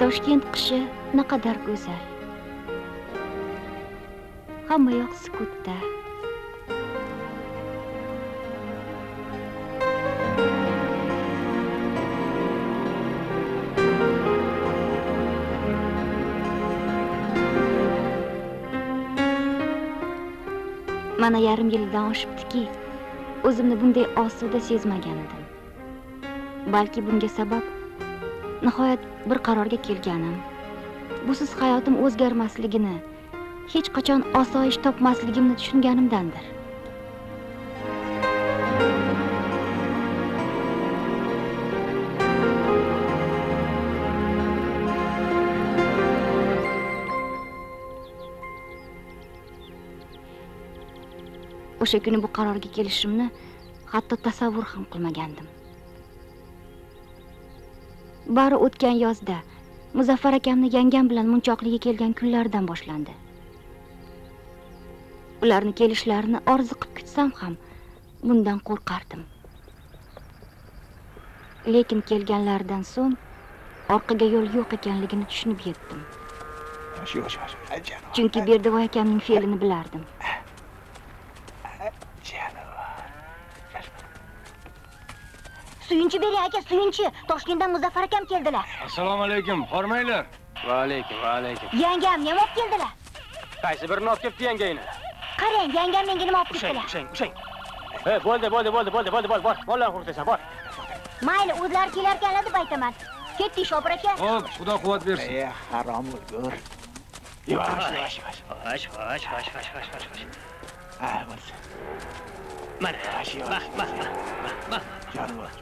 Toshkent qishi naqadar go'zal. Hamma yoq sukutda. Mana yarim yildan oshibdiki, o'zimni bunday osuda sezmagan edim. Balki bunga sabab nihoyat bir qarorga kelganim, busiz hayotim o'zgarmasligini, hech qachon osoyish topmasligimni tushunganimdandir. O'sha kuni bu qarorga kelishimni hatto tasavvur ham qilmagandim. Bari o'tgan yozda Muzaffar akamni yangam bilan Munchoqliga kelgan kunlardan boshlandi. Ularni kelishlarini orziqib kutsam ham bundan qo'rqardim. Lekin kelganlaridan so'ng orqaga yo'l yo'q ekanligini tushunib yetdim. Chunki Berdivoy akamning fe'lini bilardim. Suyunchi bering aka, suyunchi. Toshkentdan Muzaffar akam keldilar. Assalomu alaykum, hormanglar. Va alaykum, va alaykum. Yangam nima olib keldilar? Qaysi birini olib kelibdi yangangni? Qarang, yangam menga nima olib keldilar? Ushang. Bo'ldi, bor. Bollarni qurtasan, bor. Mayli, o'zlari kelar ekanlar deb aytaman. Ketdik Shopir aka. Xo'p, Xudo quvvat bersin. Harom o'lgur. Yavash. Bo'lsin. Mana, bax. Yavash.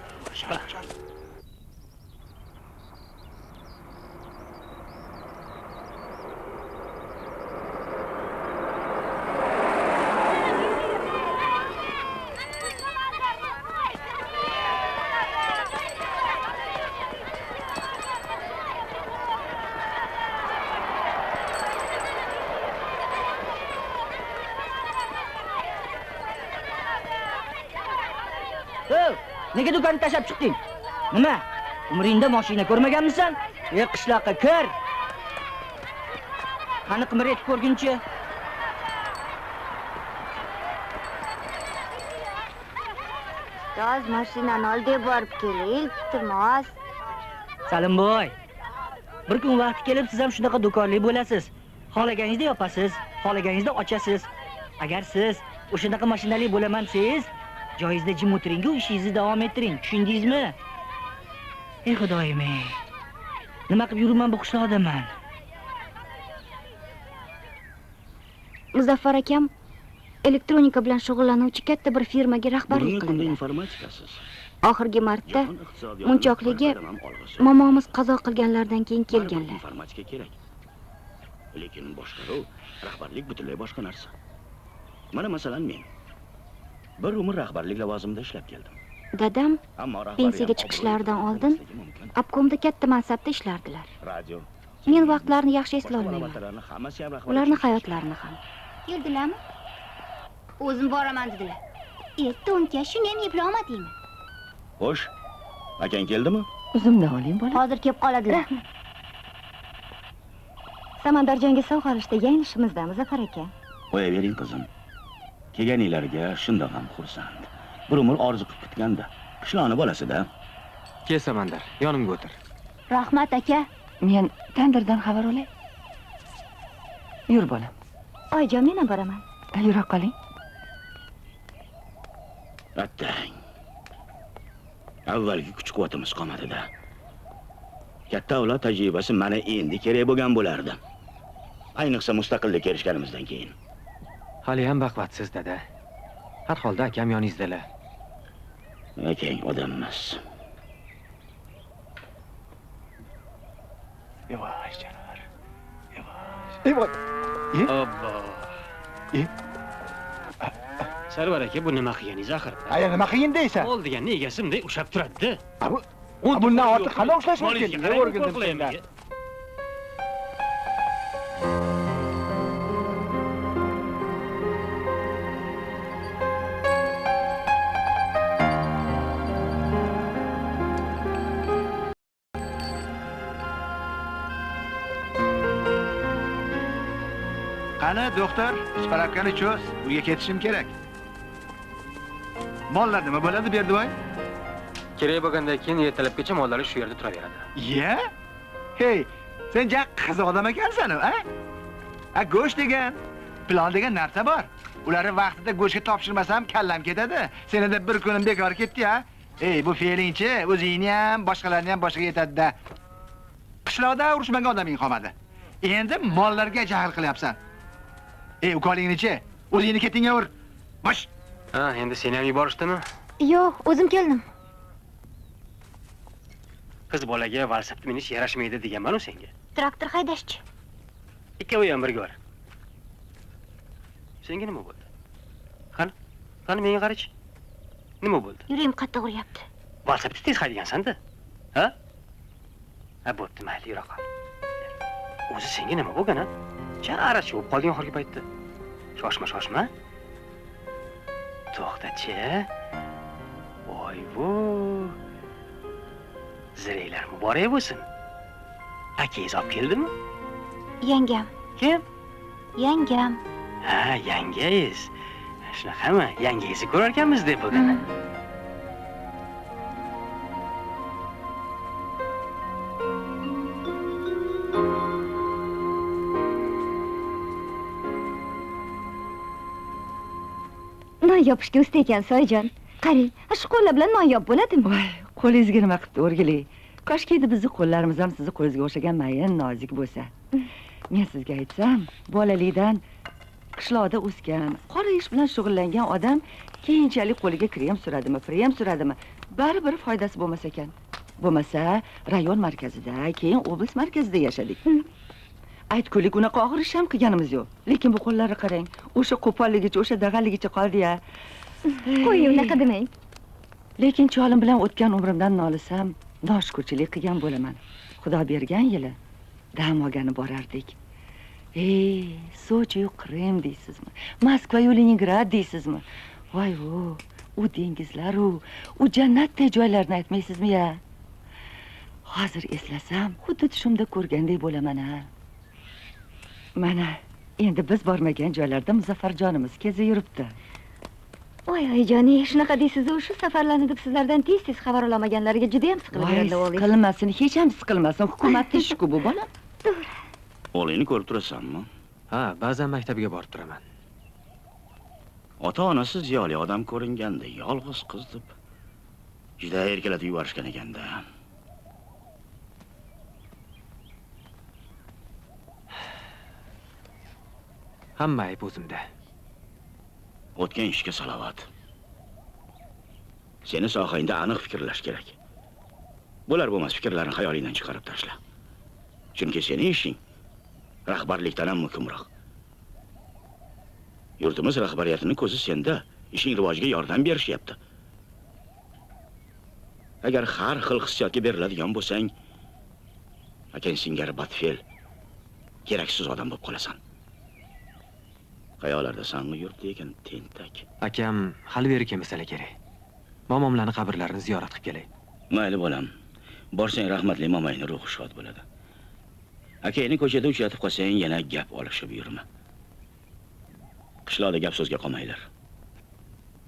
Nega do'konni tashlab chiqding? Nima? Umringda mashina ko'rmaganmisan? Qishloqqa kir. Qani qimir etib ko'rguncha. Toz mashinani ol deb borib keling, iltimos. Salimboy. Bir kun vaqti kelib siz ham shunaqa do'konlik bo'lasiz. Xohlaganingizda yopasiz, xohlaganingizda ochasiz. Agar siz o'shanaqa mashinali bo'laman siz joyingizda jim o'tiring, ishingizni davom ettiring. Tushundingizmi? Ey Xudoyim, nima qilib yuribman bu qishloqda men? Muzaffar akam elektronika bilan shug'ullanuvchi katta bir firmaga rahbarlik qiladi. Informatikasiz. Oxirgi marta Munchoqliga momomiz qazo qilganlardan keyin kelganlar. Informatika kerak. Lekin boshqaruv, rahbarlik butunlay boshqa narsa. Mana masalan men bir umr rahbarlik lavozimida ishlab keldim. Dadam pensiyaga chiqishlaridan oldin obkomda katta mansabda ishlardilar. Radio. Men vaqtlarini yaxshi eslay olmayman. Ularni hayotlarini ham. Keldilarmi? O'zim boraman dedilar. To'nka, shuni ham eplay olmadingmi? Xo'sh. Akang keldimi? O'zimdan oling bola. Hozir kelib qoladilar. Samandarjonga sovg'a olishda yanglishimizdan Muzaffar aka. Qo'yavering qizim. Kelganinglarga shundoq ham xursand. Bir umr orzu qilib kutganda. Qishloqning bolasida. Kel Samandar, yonimga o'tir. Rahmat aka. Men tandirdan xabar olay. Yur bolam. Oyjon, men ham boraman. Yura qoling. Attang. Avvalgi kuch-quvvatimiz qolmadi-da. Katta avlod tajribasi mana endi kerak bo'lgan bo'lardi. Ayniqsa mustaqillikka erishganimizdan keyin. Hali ham baqvatsiz dada. Har holda akam yoningizdalar. Akang odam emas. Yavaş canavar. Yavaş. Obbo. Sarvar aka, bu nima qilganingiz axir? Aya nima qiyin deysan? Ol deganni egasimday ushab turadi-da. Bundan ortiq qanday ushlash mumkin? Ne o'rgandim sendan? Qani, doktor, spravkani cho'z. Uyga ketishim kerak. Mollar nima bo'ladi, Berdivoy? Kerak bo'lgandan keyin ertalabgacha mollar shu yerda turaveradi. Iya? Hey, sen ja qiziq odam ekansan, a? A, go'sht degan, plan degan narsa bor. Ularni vaqtida go'shtga topshirmasam kallam ketadi. Senada bir kunim bekor ketdi-ya. Ey, bu fe'lingchi o'zingni ham, boshqalarni ham boshiga yetadi-da. Qishloqda urushmagan odaming qolmadi. Endi mollarga jahl qilyapsan. Ey, ukolingni-chi, o'zingni ketingga ur. Bosh. Ha, endi seni ham yuborishdimi? Yo'q, o'zim keldim. Qiz bolaga velosiped minish yarashmaydi deganman-ku senga. Traktor haydashchi. Ikkovi ham birga bor. Senga nima bo'ldi? Qani menga qarachi. Nima bo'ldi? Yuragim qattiq uryapti. Velosiped tez haydaysan-da. Ha? Ha, bo'pti, mayli, yura qol. O'zi senga nima bo'lgan-a? Charachi bo'lib qolgan oxirgi paytda. Shoshma. To'xta-chi. Voy-vo. Zireylar muborak bo'lsin. Akangiz olib keldimi? Yangam. Kim? Yangam. Ha, yangangiz. Shunaqami? Yangangizni ko'rarkanmiz deb bo'lgan. Non yopishga usta ekansiz, oyijon. Qarang, shu qo'llar bilan non yop bo'ladimi? Voy, qo'lingizga nima qilibdi, o'rgili? Koshki edi bizni qo'llarimiz ham sizni qo'lingizga o'xshagan mayin, nozik bo'lsa. Men sizga aytsam, bolalikdan qishloqda o'sgan, qora ish bilan shug'ullangan odam keyinchalik qo'liga krem suradimi, prem suradimi, baribir foydasi bo'lmas ekan. Bo'lmasa, rayon markazida, keyin oblast markazida yashadik. Aytkulik unaqa og'ir ish ham qilganimiz yo'q. Lekin bu qo'llarni qarang, o'sha qo'polligicha, o'sha dag'alligicha qoldi-ya. Qo'y, unaqa demang. Lekin cholim bilan o'tgan umrimdan nolisam, noshukurchilik qilgan bo'laman. Xudo bergan yili dam olgani borardik. Ey, Sochi Qrim deysizmi? Moskva yu Leningrad deysizmi? Voy-vo, u dengizlar-u, u jannatdek joylarni aytmaysizmi-ya? Hozir eslasam, xuddi tushimda ko'rgandek bo'laman-a. Mana, endi biz bormagan joylarda Muzaffarjonimiz kezi yuribdi. Voy, oyijon, shunaqa deysiz-ku, shu safarlarni deb sizlardan tez-tez xabar olamaganlarga juda ham siqilganlar Voy, siqilmasin, hech ham siqilmasin. Hukumatning ishi-ku bu bola. O'g'lingni ko'rib turasanmi? Ha, ba'zan maktabiga borib turaman. Ota-onasi ziyoli odam ko'ringanda, yolg'iz qiz deb juda erkalatib yuborishgan ekanda. Hamma ayb o'zimda. O'tgan ishga salovat. Seni sohangda aniq fikrlash kerak. Bo'lar bo'lmas fikrlarni xayolingdan chiqarib tashla. Chunki sening ishing rahbarlikdan ham muhimroq. Yurtimiz rahbariyatining ko'zi senda, ishing rivojiga yordam berishyapti. Agar har xil hissiyotga beriladigan bo'lsang, akang singari badfe'l, keraksiz odam bo'lib qolasan. Qayoqlarda sangi yuribdi ekan, tentak. Akam hali beri kelmasala kerak. Momomlarning qabrlarini ziyorat qilib kelay. Mayli bolam. Borsang rahmatli momayning ruhi shod bo'ladi. Akangni ko'chada uchratib qolsang, yana gap olishib yurma. Qishloqda gap so'zga qolmaylar.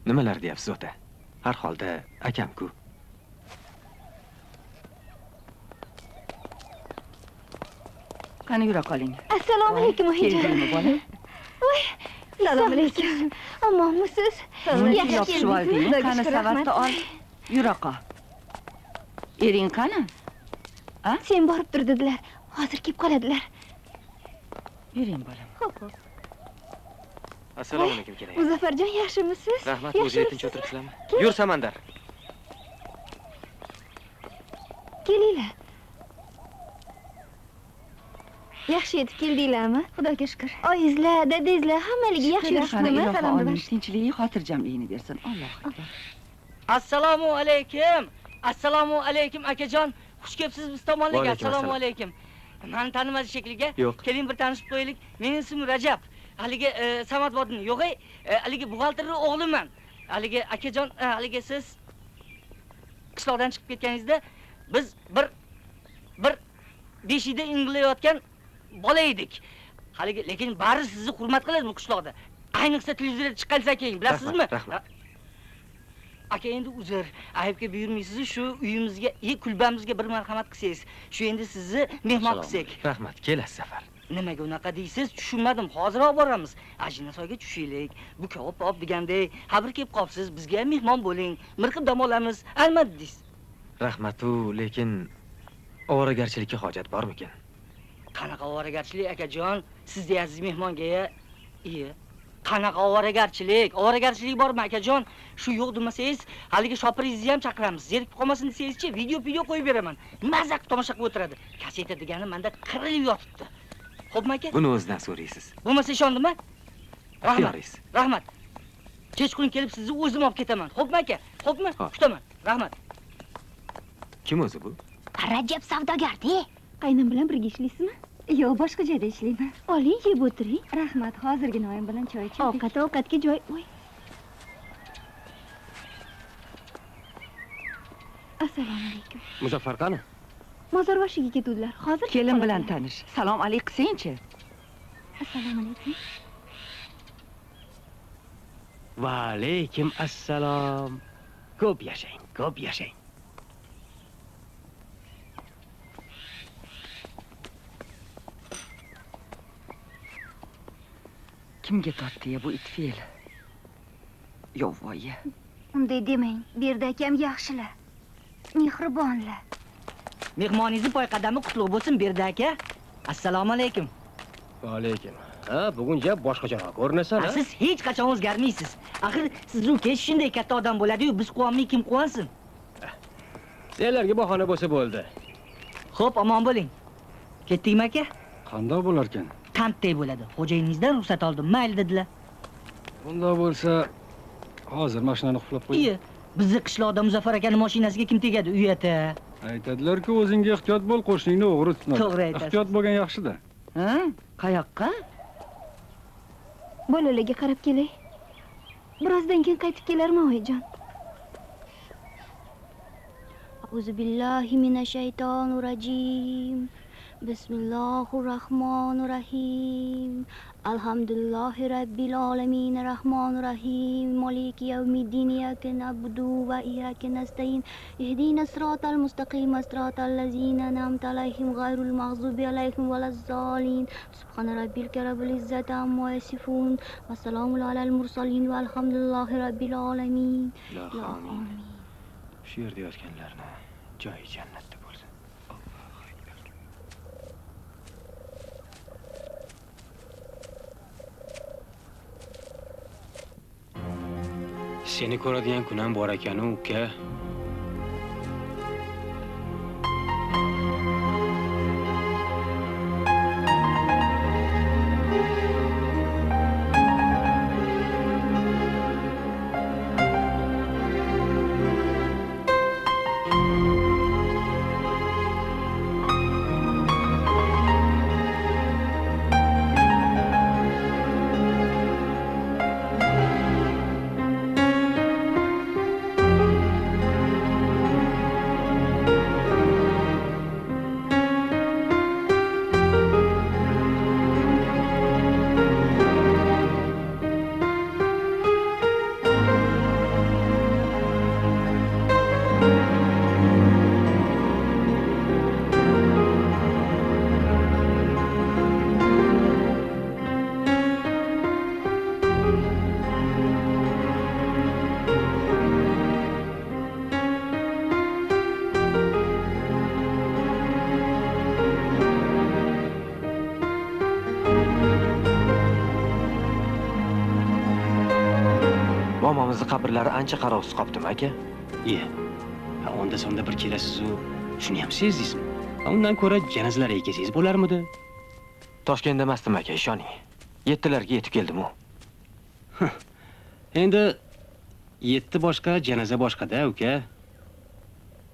Nimalar deyapsiz ota? Har holda akam-ku. Qani yura qoling. Assalomu alaykum, oyijon. Keldingmi bola? Voy, assalomu alaykum. Omonmisiz? Yaxshi yopishib olding. Qani savatni ol. Yura qol. Ering qani? Ha? Sen borib tur dedilar. Hozir kelib qoladilar. Yuring bolam. Xo'p. Assalomu alaykum kerak. Muzaffarjon, yaxshimisiz? Rahmat, o'zingiz tinch o'tiribsizlarmi? Yur Samandar. Kelinglar. Yaxshi yetib keldinglarmi? Xudoga shukr. Oyingizlar, dadangizlar hammaliga yaxshi yuribsizmi? Salom. Tinchligiga, xotirjamligini bersin. Alloh akbar. Assalomu alaykum. Assalomu alaykum akajon. Xush kelibsiz biz tomonlarga. Assalomu alaykum. Meni tanimasiz shekliga. Keling bir tanishib qo'yaylik. Mening ismim Rajab. Haligi Samatbodning yo'g'i, haligi buxgalterning o'g'liman. Haligi akajon, haligi siz qishloqdan chiqib ketganingizda biz bir beshikda ingillayotgan bola edik. Haligi, lekin bari sizni hurmat qiladi bu qishloqda. Ayniqsa televizorda chiqqansa keyin, bilasizmi? Rahmat. Aka endi uzr, aybga buyurmaysiz, shu uyimizga, kulbamizga bir marhamat qilsangiz. Shu endi sizni mehmon qilsak. Rahmat, kelasiz safar. Nimaga unaqa deysiz? Tushunmadim. Hozir olib boramiz. Ajinasoyga tushaylik. Bu kop degandek, xabar kelib qolibsiz, bizga ham mehmon bo'ling. Mirqib dam olamiz. Albatta deysiz. Rahmat-u, lekin ovoragarchilikka hojat bormikin? Qanaqa ovoragarchilik akajon? Sizni aziz mehmonga qanaqa ovoragarchilik? Ovoragarchilik bormi akajon? Shu yo'q demasangiz, haligi shopiringizni ham chaqiramiz. Zerikib qolmasin desangizchi, video qo'yib beraman. Mazza qilib tomosha qilib o'tiradi. Kaseta degani menda qirilib yotibdi. Xo'pmi aka? Buni o'zidan so'raysiz. Bo'lmasa ishondimmi? Rahmat. Yo'ringiz. Rahmat. Kechqurun kelib sizni o'zim olib ketaman. Xo'pmi aka? Xo'pmi? Xo'p. Kutaman. Rahmat. Kim o'zi bu? Rajab savdogar-da. Qaynam bilan birga ishlaysizmi? Yo'q, boshqa joyda ishlayman. Oling, yeb o'tiring. Rahmat, hozirgina oyim bilan choy ichdik. Ovqatga joy. Voy. Assalomu alaykum. Muzaffar qani? Mozorvoshiga ketuvdilar. Hozir Kelin bilan tanish. Salom alaykum qilsangchi. Assalomu alaykum. Va alaykum assalom. Ko'p yashang, ko'p yashang. Kimga tortdi bu itfel? Yovvoyi. Unday demang, bu yerda akam yaxshilar. Mehribonlar. Mehmoningizni poy qadami qutlug' bo'lsin, Berdi aka. Assalomu alaykum. Va alaykum. Ha, bugun gap boshqacharoq ko'rinasan, ha? Siz hech qachon o'zgarmaysiz. Axir siz ukangiz shunday katta odam bo'ladi-yu, biz quvonmay kim quvonsin? Senlarga bahona bo'lsa bo'ldi. Xo'p, omon bo'ling. Ketdikmi aka? Qandoq bo'lar ekan? Qanday bo'ladi? Xo'jayiningizdan ruxsat oldim, mayli dedilar. Bunday bo'lsa, hozir mashinani qulflab qo'y. Iye, bizni qishloqda Muzaffar akaning mashinasiga kim tegadi, uyata? Aytadilar-ku, o'zingga ehtiyot bo'l, qo'shningni o'g'ri tutma. To'g'ri aytasiz. Ehtiyot bo'lgan yaxshi-da. Ha? Qayoqqa? Bolalarga qarab kelay. Birozdan keyin qaytib kelarman, oyijon. A'udzu billahi minash shaytonir rojim. Bismillahirrahmanirrahim. Alhamdulillahi rabbil alamin, rahmonir rahim, maliki yawmiddin, iyyaka na'budu va iyyaka nasta'in. Ihdinas siratal mustaqim, siratal ladzina an'amta alayhim, ghayril maghdubi alayhim walazzalin. Subhana rabbika rabbil izzati amma yasifun, va salamun alal mursalin, valhamdulillahi rabbil alamin. Amin. Shu yerda yotganlarni joyi jannatda bo'lsin. Seni ko'radigan kunam bor ekan-u, uka. Momomizni qabrlari ancha qarovsiz qolibdimi, aka? Onda sonda bir kelasiz-u, shuni ham sezdingizmi? Undan ko'ra janozalarga kelsangiz bo'larmidi? Toshkentda emasdim, aka, ishoning. 7larga yetib keldim-u. Endi 7 boshqa, janoza boshqa-da, uka.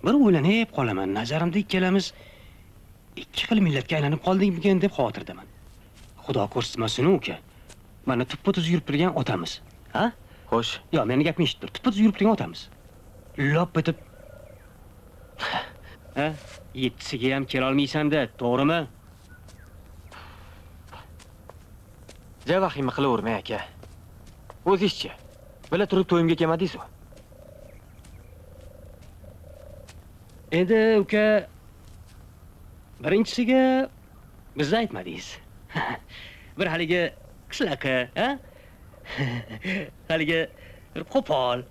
Bir o'ylanib qolaman, nazarimda ikkalamiz ikki xil millatga aylanib qoldikmikan deb xavotirdaman. Xudo ko'rsatmasin, uka. Mana tuppa-tuz yurib turgan otamiz, ha? Xo'sh. Yo'q, meni gapimni eshitib tur. Tuppa-tuz yurib turgan otamiz. Lop etib. Ha? 7siga ham kela olmaysan-da, to'g'rimi? Ja vahima qilavermang aka. O'zingizchi. Bila turib to'yimga kelmadingiz-ku. Endi uka, birinchisiga bizni aytmadingiz. Bir haligi qishlaqa, ha? Haligi bir qo'pol.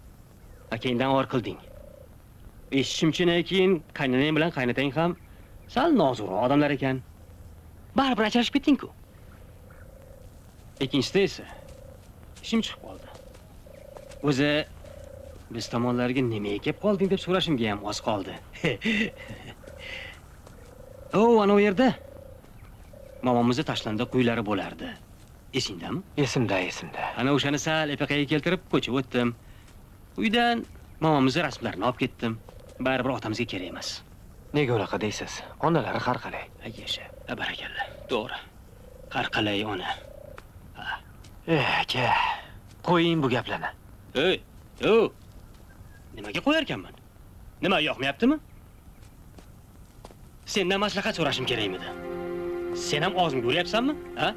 Akangdan or qilding. Eshitishimcha keyin qaynonang bilan qaynotang ham sal nozurroq odamlar ekan. Baribir ajrashib ketding-ku. Ikkinchisida esa ishim chiqib qoldi. O'zi biz tomonlarga nimaga kelib qolding deb so'rashimga ham oz qoldi. Ana u yerda momomizning tashlandi quylari bo'lardi. Esingdami? Esimda. Ana o'shani sal epaqaga keltirib ko'chib o'tdim. Uydan momomizning rasmlarini olib ketdim. Baribir otamizga kerak emas. Nega unaqa deysiz? Onalari har qalay. Yasha, barakalla. To'g'ri. Har qalay ona. Aka, qo'ying bu gaplarni. Yo. Nimaga qo'yar ekanman? Nima yoqmayaptimi? Sendan maslahat so'rashim kerakmidi? Sen ham og'zingni ko'ryapsanmi? Ha?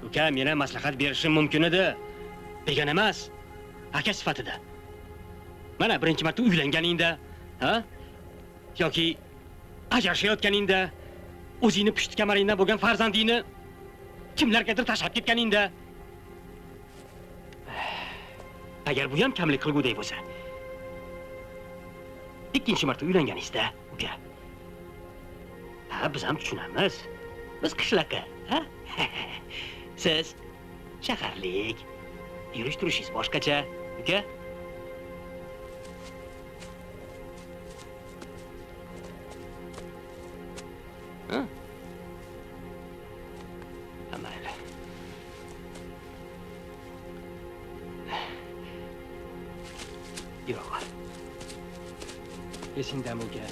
Uka, meni maslahat berishim mumkin edi. Degan emas, aka sifatida. Mana birinchi marta uylanganingda, ha? Yoki ajrashayotganingda, o'zingni pushti kamaringdan bo'lgan farzandingni kimlargadir tashlab ketganingda. Agar bu ham kamlik qilgudek bo'lsa, ikkinchi marta uylanganingizda, uka. Ha, biz ham tushunamiz. Biz qishloqqa, ha? Siz shaharlik, yurish-turishingiz boshqacha, uka. Ha? Mayli. Yo'q. Esingdami uka?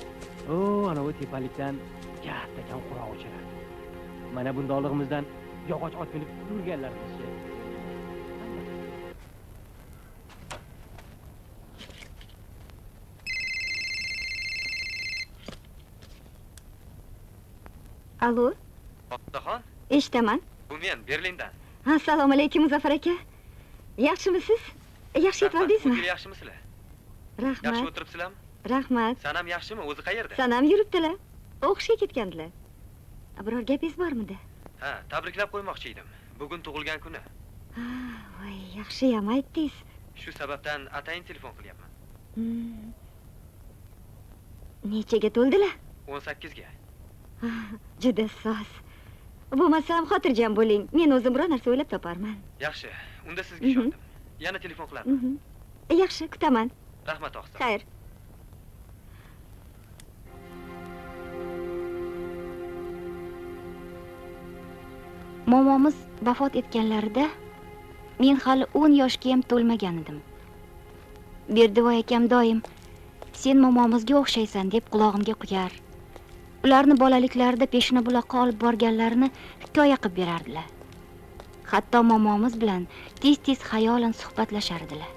Ana u tepalikdan kattakan quroq uchiradi. Mana bundoqligimizdan yog'och ot minib yurganlarimizcha. Alo, Otaxon, eshitaman. bu men Berlindan. Assalomu alaykum Muzaffar aka. Yaxshimisiz? Yaxshi yetildingizmi? Yaxshimisizlar? Yaxshi Rahmat. o'tiribsizlarmi? Rahmat. Sanam yaxshimi? O'zi qayerda? Sanam yuribdilar. O'qishga ketgandilar. Biror gapingiz bormidi? Ha, tabriklab qo'ymoqchi edim. Bugun tug'ilgan kuni. Voy, yaxshiyam aytdingiz. Shu sababdan atayin telefon qilyapman. Nechaga to'ldilar? 18 ga. Juda soz. Bo'lmasam xotirjam bo'ling. Men o'zim biror narsa o'ylab toparman. Yaxshi, unda sizga ishondim. Yana telefon qilaman. Yaxshi, kutaman. Rahmat oqsa. Xayr. Momomiz vafot etganlarida men hali 10 yoshga ham to'lmagan edim. Berdivoy akam doim sen momomizga o'xshaysan deb qulog'imga quyar. Ularni bolaliklarida Peshona buloqqa olib borganlarini hikoya qilib berardilar. Hatto momomiz bilan tez-tez xayolan suhbatlashar edilar.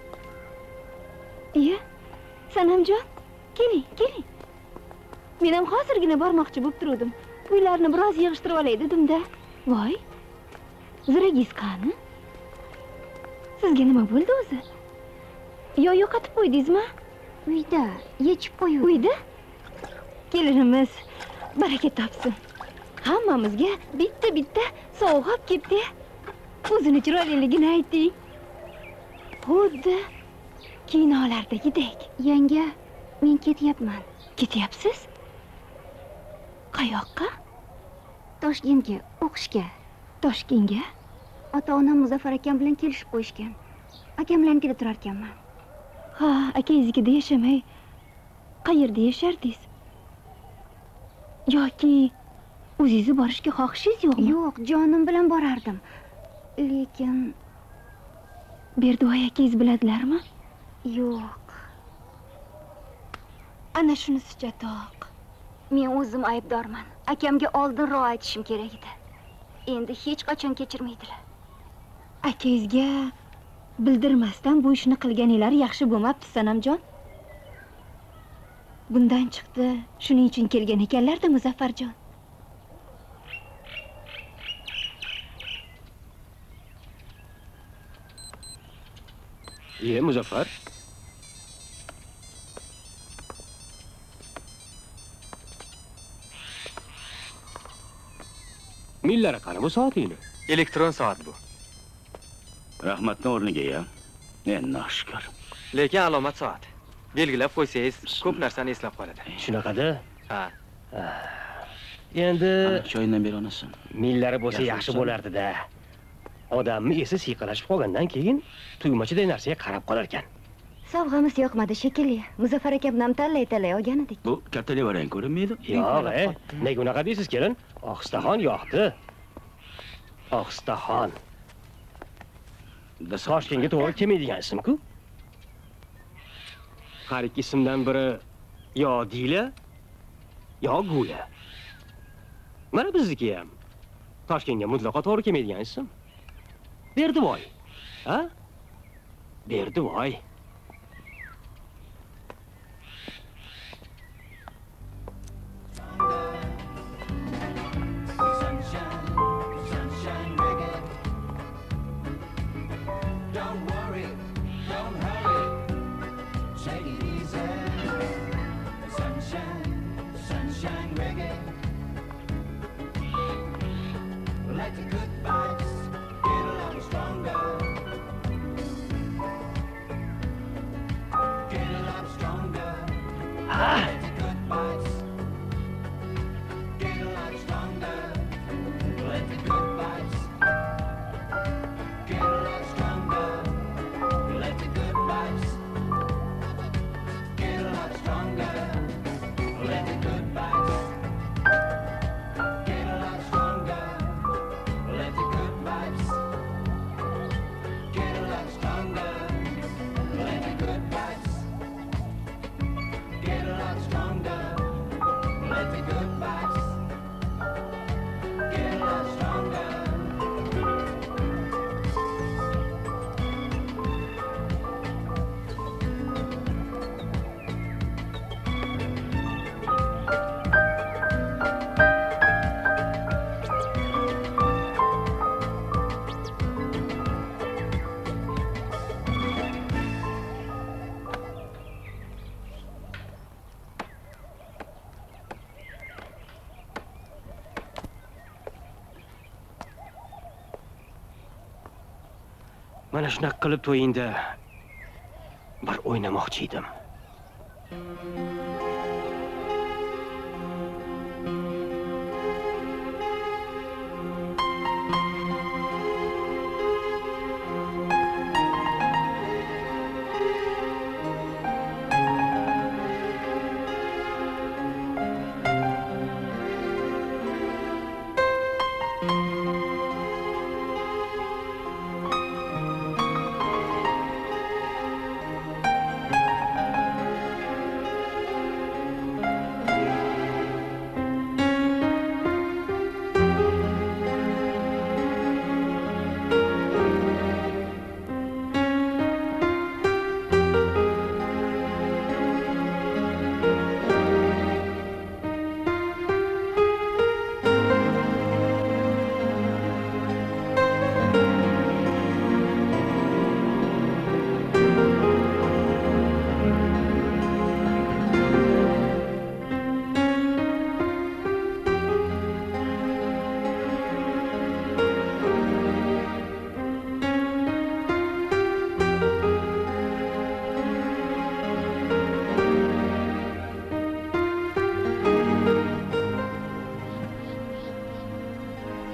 Iya, Sanamjon, keling. Men ham hozirgina bormoqchi bo'lib turdim. Uylarni biroz yig'ishtirib olay dedim-da. Voy, ziragingiz qani? Sizga nima bo'ldi o'zi? Yo yo'qotib qo'ydingizmi? Uyda yechib qo'yib. Uyda? Kelinimiz baraka topsin. Hammamizga bitta sovg'a olib keldi. O'zini chiroyliligini ayting. Xuddi kinolardagidek. Yanga, men ketyapman. Ketyapsiz? Qayoqqa? Toshkentga o'qishga. Toshkentga? Ota-onam Muzaffar akam bilan kelishib qo'yishgan. Akam bilan kelib turar ekanman. Ha, akangiznikida yashamay qayerda yashardingiz? Yoki o'zingiz borishga xohishingiz yo'qmi? Yo'q, jonim bilan borardim. Lekin Berdivoy akangiz biladilarmi? yo'q. Ana shunisi chatoq. Men o'zim aybdorman. Akamga oldinroq aytishim kerak edi. Endi hech qachon kechirmaydilar. Akangizga bildirmasdan bu ishni qilganinglar yaxshi bo'lmabdi, Sanamjon. Bundan chiqdi, shuning uchun kelgan ekanlar-da Muzaffarjon. Muzaffar. Millari qani bu soatingni? Elektron soat bu. Rahmatning o'rniga ya. Noshukr. Lekin alomat soat. Belgilab qo'ysangiz, ko'p narsani eslab qoladi. Shunaqada? Ha. Endi Choyindan beri onasan. millari bo'lsa Yaxshi yaxshi bo'lsa. bo'lardi-da. Odamni esi siyqalashib qolgandan keyin tuymachiday narsaga qarab qolar ekan. Sovg'amiz yoqmadi shekilli. Muzaffar aka bilan talay olgan edik. Bu katta levarang ko'rinmaydi. Yo'q, nega unaqa deysiz, kelin? Ohistaxon yoqdi. Ohistaxon. Toshkentga to'g'ri kelmaydigan ism-ku. Har ikki ismdan biri yo Dila, yo Gula. Mana bizniki ham. Toshkentga mutlaqo to'g'ri kelmaydigan ism. Berdivoy. Ha? Berdivoy. Mana shunaqa qilib to'yingda bir o'ynamoqchi edim.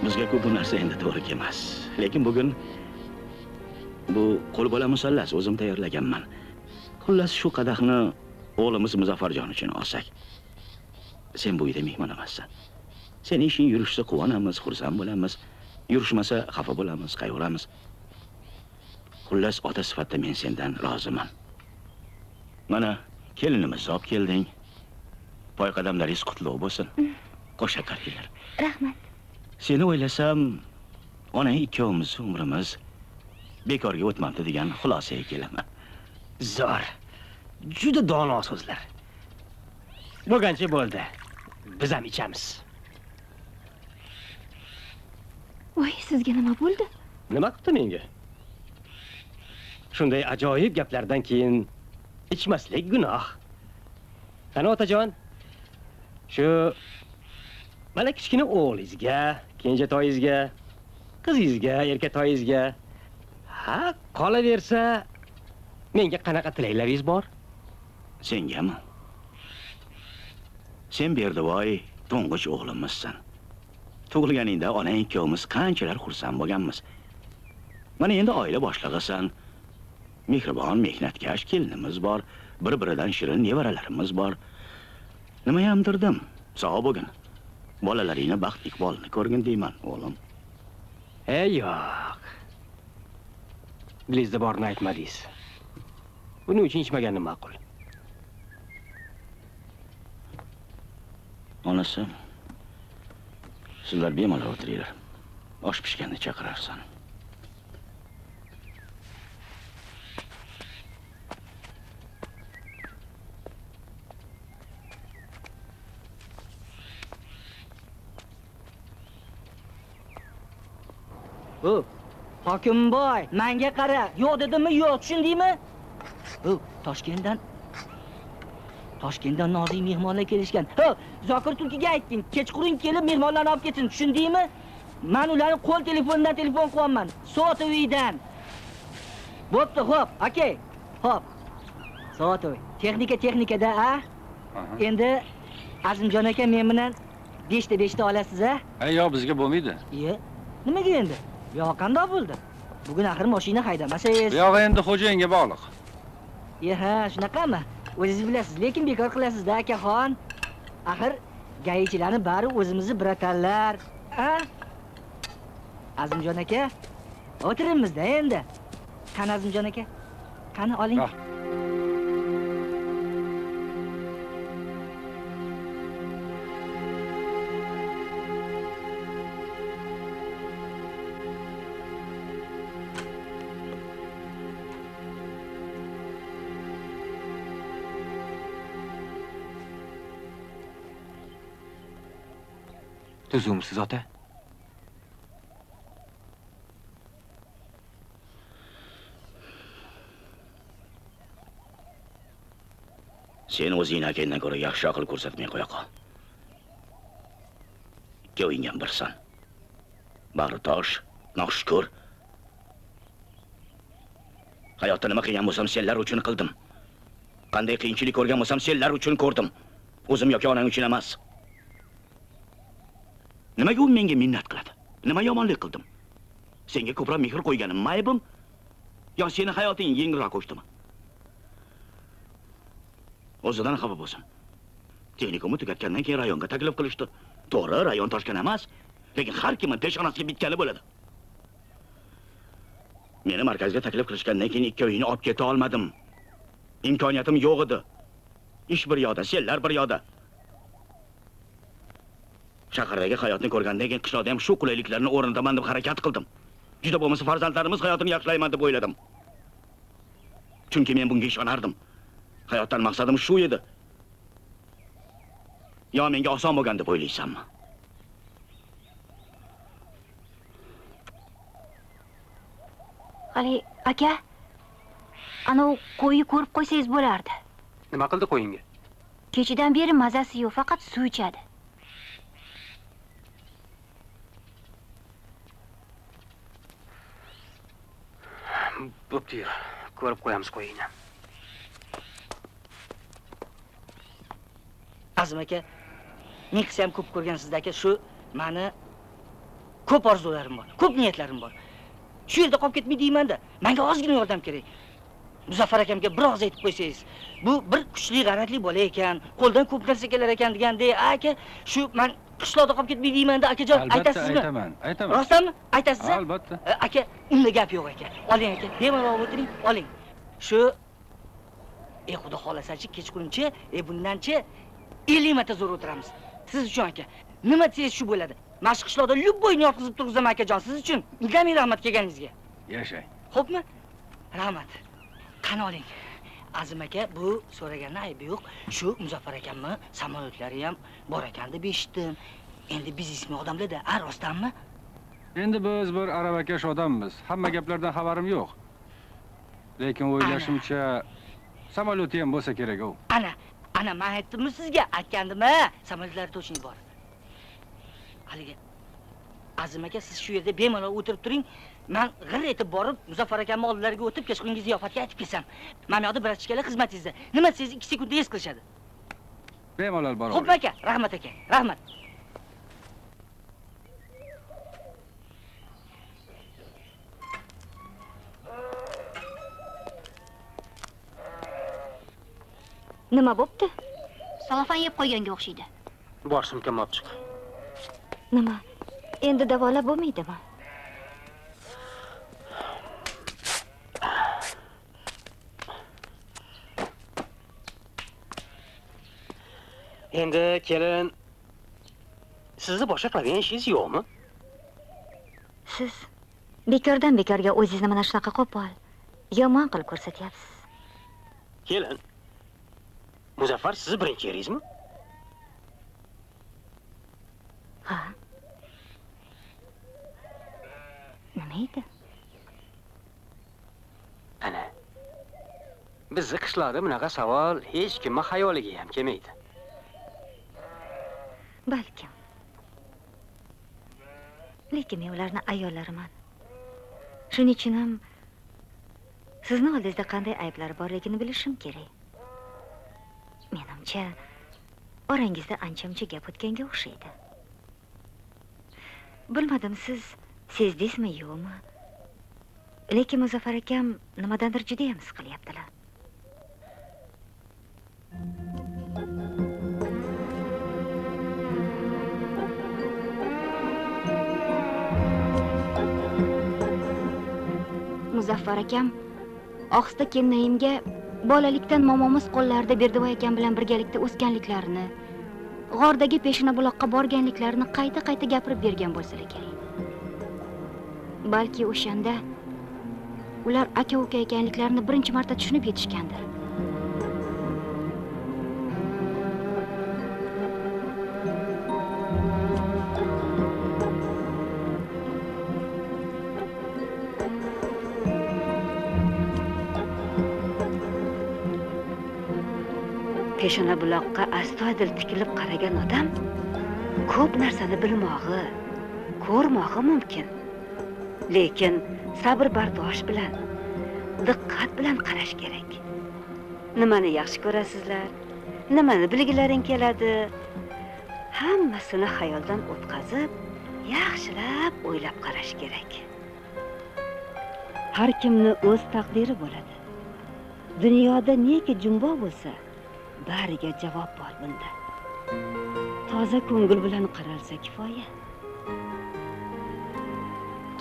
Bizga bu narsa endi to'g'ri emas. Lekin bugun bu qo'lbola musallas o'zim tayyorlaganman. Xullas shu qadahni o'g'limiz Muzaffarjon uchun olsak. Sen bu uyda mehmon emassan. Sen ishing yurishsa quvonamiz, xursand bo'lamiz. Yurishmasa xafa bo'lamiz, qayg'uramiz. Xullas ota sifatida men sendan roziman. Mana kelinimizni olib kelding. Poy qadamlaringiz qutlug' bo'lsin. Qo'sha qaringlar. Rahmat. Seni o'ylasam, onang ikkovimiz umrimiz bekorga o'tmabdi degan xulosaga kelaman. Zo'r. Juda dono so'zlar. Bo'lgancha bo'ldi. Biz ham ichamiz. Voy, sizga nima bo'ldi? Nima qildi menga? Shunday ajoyib gaplardan keyin ichmaslik gunoh. Qani otajon? Shu mana kichkina o'g'lingizga, kenjatoyingizga, qizingizga, erkatoyingizga qolaversa, menga qanaqa tilaklaringiz bor? Sengami? Sen Berdivoy to'ng'ich o'g'limizsan. Tug'ilganingda onang ikkovimiz qanchalar xursand bo'lganmiz. Mana endi oila boshlig'isan. Mehribon, mehnatkash kelinimiz bor, bir-biridan shirin nevaralarimiz bor. Nima ham dirdim? Sog' bo'lgin. Bolalaringni baxt iqbolini ko'rgin deyman, o'g'lim. Yo'q. Dilingizda borini aytmadingiz. Buning uchun ichmaganim ma'qul. Onasi, sizlar bemalol o'tiringlar. Osh pishganda chaqirarsan. Hokimboy, menga qara. Yo'q dedimmi, yo'q, tushundingmi? Toshkentdan nozik mehmonlar kelishgan. Zokir tulkiga aytding, kechqurun kelib mehmonlarni olib ketsin, tushundingmi? Men ularni qo'l telefonidan telefon qilaman, Soatovidan. Bo'pti, xo'p, aka. Xo'p. Soatovi, texnikada, Endi Azimjon aka men bilan 5ta olasiz, Yo'q, bizga bo'lmaydi. Nimaga endi? Yo'q, qanday bo'ldi? Bugun axir mashina haydamasangiz. Yo'q, endi xo'jayinga bog'liq. Shunaqami? O'zingiz bilasiz, lekin bekor qilasiz-da, akaxon. Axir gayichilarni bari o'zimizni bratanlar. Azimjon aka, o'tirimizda endi. Qani Azimjon aka? Qani oling. Tuzumsiz ota. Sen o'zingni akangdan ko'ra yaxshi aql ko'rsatmay qo'ya qol. Ikkoving ham birsan. Bag'ri tosh, noshukur. Hayotda nima qilgan bo'lsam senlar uchun qildim. Qanday qiyinchilik ko'rgan bo'lsam senlar uchun ko'rdim. O'zim yoki onang uchun emas. Nimaga u menga minnat qiladi? Nima yomonlik qildim? Senga ko'proq mehr qo'yganim aybim? Yo seni hayoting yengilroq o'chdimi? O'zidan xafa bo'lsin. Texnikumni tugatgandan keyin rayonga taklif qilishdi. To'g'ri, rayon Toshkent emas, lekin har kimning peshonasiga bitkani bo'ladi. Meni markazga taklif qilishgandan keyin ikkovingni olib keta olmadim. Imkoniyatim yo'q edi. Ish bir yoqda, senlar bir yoqda. Shahardagi hayotni ko'rgandan keyin qishloqda ham shu qulayliklarni o'rnataman deb harakat qildim. Juda bo'lmasa farzandlarimiz hayotini yaxshilayman deb o'yladim. Chunki men bunga ishonardim. Hayotdan maqsadim shu edi. Yo menga oson bo'lgan deb o'ylaysanmi? Ali aka, ana u qo'yni ko'rib qo'ysangiz bo'lardi. Nima qildi qo'yinga? Kechidan beri mazasi yo'q, faqat suv ichadi. Bo'pti, ko'rib qo'yamiz qo'yingni. Azim aka, men qilsam ko'p ko'rgansizda aka, shu meni ko'p orzularim bor, ko'p niyatlarim bor. Shu yerda qolib ketmay deyman-da. Menga ozgina yordam kerak. Muzaffar akamga biroz aytib qo'ysangiz. Bu bir kuchli g'ayratli bola ekan, qo'ldan ko'p narsa kelar ekan deganda, aka, shu men qishloqda qolib ketmay deyman-da, akajon, aytasizmi? Aytaman. Rostmi? Aytasizmi? Albatta. Aka, unda gap yo'q aka. Oling aka, bemalol o'tiring, oling. Shu xudo xolasachi kechquruncha, bundancha 50 marta zo'r o'tiramiz. Siz uchun aka. Nima desangiz shu bo'ladi. Mana shu qishloqda любойni yotqizib turg'izaman akajon, siz uchun. Indamay rahmat kelganingizga. Yashang. Xo'pmi? Rahmat. Qani oling. Azim aka, bu so'raganning aybi yo'q. Shu Muzaffar akamni samolyotlari ham bor ekan deb eshitdim. Endi biznesmen odamlar-da, rostdanmi? Endi biz bir aravakash odammiz. Hamma gaplardan xabarim yo'q. Lekin o'ylashimcha samolyoti ham bo'lsa kerak-ku. Ana men aytdimmi sizga? Aytgandim-a, samolyotlar точно bor. Haligi Azim aka, siz shu yerda bemalol o'tirib turing. Men g'ir etib borib, Muzaffar akamning oldilariga o'tib, kechqurungi ziyofatga aytib kelsam. Men yoqda bratishkalar xizmatingizda. Nima siz 2 sekundda his qilishadi. Bemalol bor. Xo'p aka, rahmat aka. Rahmat. Nima bo'pti? Salofan yeb qo'yganga o'xshaydi. Bor sumkamni olib chiq. Nima? Endi davolab bo'lmaydimi? Endi kelin, sizni boshqa qiladigan ishingiz yo'qmi? Siz bekordan bekorga o'zingizni mana shunaqa qo'pol, yomon qilib ko'rsatyapsiz. Kelin, Muzaffar sizni birinchi eringizmi? Ha? Nima edi? Ana. Bizni qishloqda bunaqa savol hech kimning xayoliga ham kelmaydi. Balkim. Lekin men ularning ayollariman. Shuning uchun ham sizni oldingizda qanday ayblari borligini bilishim kerak. Menimcha, orangizda ancha-muncha gap o'tganga o'xshaydi. Bilmadim, siz sezdingizmi yo'qmi? Lekin Muzaffar akam nimadandir juda ham siqilyaptilar. Muzaffar akam ohista Kennayimga bolalikdan momomiz qo'llarida Berdivoy akam bilan birgalikda o'sganliklarini, g'ordagi peshona buloqqa borganliklarini qayta-qayta gapirib bergan bo'lsa kerak. Balki o'shanda ular aka-uka ekanliklarini birinchi marta tushunib yetishgandir. Peshona buloqqa astoydil tikilib qaragan odam ko'p narsani bilmog'i, ko'rmog'i mumkin. Lekin sabr bardosh bilan, diqqat bilan qarash kerak. Nimani yaxshi ko'rasizlar, nimani bilgilaring keladi, hammasini xayoldan o'tkazib, yaxshilab o'ylab qarash kerak. Har kimni o'z taqdiri bo'ladi. Dunyoda neki jumbo bo'lsa, bariga javob bor bunda. Toza ko'ngil bilan qaralsa kifoya.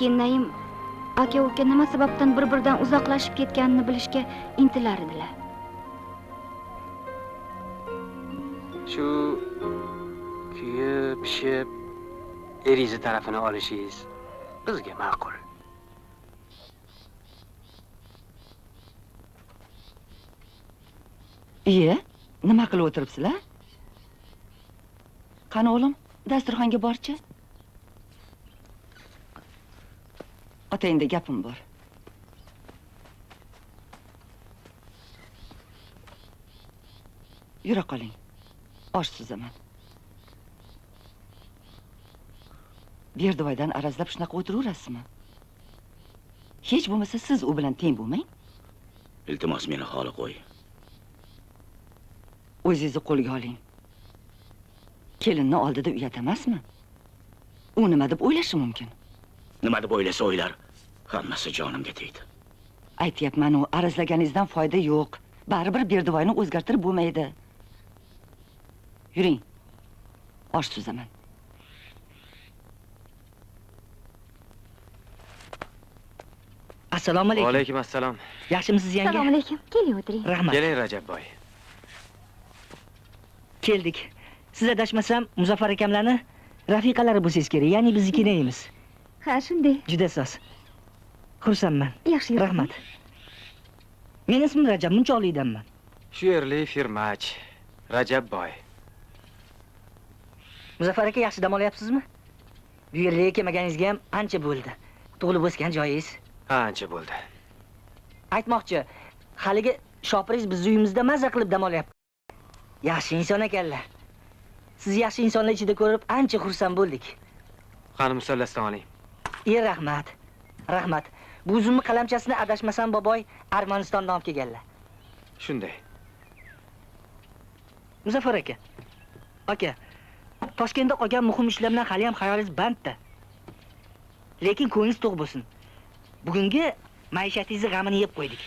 Kennayim aka-uka nima sababdan bir-biridan uzoqlashib ketganini bilishga intilar edilar. Shu kuyib, pishib, eringiz tarafini olishingiz bizga ma'qul. Iye, nima qilib o'tiribsizlar? Qani o'g'lim, dasturxonga borchi. Otangda gapim bor. Yura qoling. Osh suzaman. Berdivoydan arazlab shunaqa o'tiraverasizmi? Hech bo'lmasa siz u bilan teng bo'lmang. Iltimos meni xoli qo'y. O'zingizni qo'lga oling. Kelinni oldida uyat emasmi? U nima deb o'ylashi mumkin? Nima deb o'ylasa o'ylar, hammasi jonimga tegdi. Aytyapman, u arazlaganingizdan foyda yo'q. Baribir Berdivoyni o'zgartirib bo'lmaydi. Yuring. Osh suzaman. Assalomu alaykum. Va alaykum assalom. Yaxshimisiz yanga? Assalomu alaykum. Keling o'tiring. Rahmat. Keling Rajabboy. Keldik. Siz adashmasam, Muzaffar akamlarni rafiqalari bo'lsangiz kerak, ya'ni bizniki neymiz? Ha, shunday. Juda soz. Xursandman. Yaxshi. Rahmat. Men ismim Rajab, Munchoqlidanman. Shu yerli firmach Rajabboy. Muzaffar aka, yaxshi dam olyapsizmi? Bu yerga kelmaganingizga ham ancha bo'ldi. Tug'ilib o'sgan joyingiz? Ha, ancha bo'ldi. Aytmoqchi, haligi shopiringiz biz uyimizda mazza qilib dam olyapti. Yaxshi inson ekanlar. Siz yaxshi insonlar ichida ko'rib ancha xursand bo'ldik. Qani musallasdan oling. Rahmat. Rahmat. Bu uzumni qalamchasini adashmasam boboy Armanistondan olib kelganlar. Shunday. Muzaffar aka. Aka, Toshkentda qolgan muhim ishlar bilan hali ham xayolingiz bandda. Lekin ko'nglingiz to'q bo'lsin. Bugungi maishatingizni g'amini yeb qo'ydik.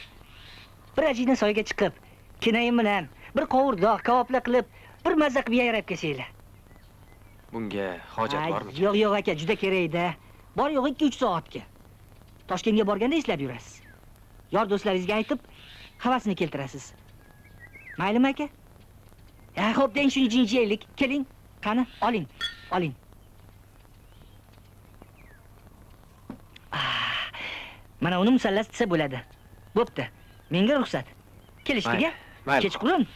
Bir ajina soyga chiqib, kenayim bilan bir qovurdoq, kaboblar qilib, bir mazza qilib yayrab kelsanglar. Bunga hojat bormi? Yo'q, yo'q aka, juda kerak-da. Bor yo'q 2-3 soatga. Toshkentga borganda eslab yurasiz. Yor do'stlaringizga aytib, havasini keltirasiz. Maylimi aka? Xo'p, deng shuni jinjiylik. Keling, qani, oling, oling. Mana uni musallas desa bo'ladi. Bo'pti. Menga ruxsat. Kelishdiga. Kechqurun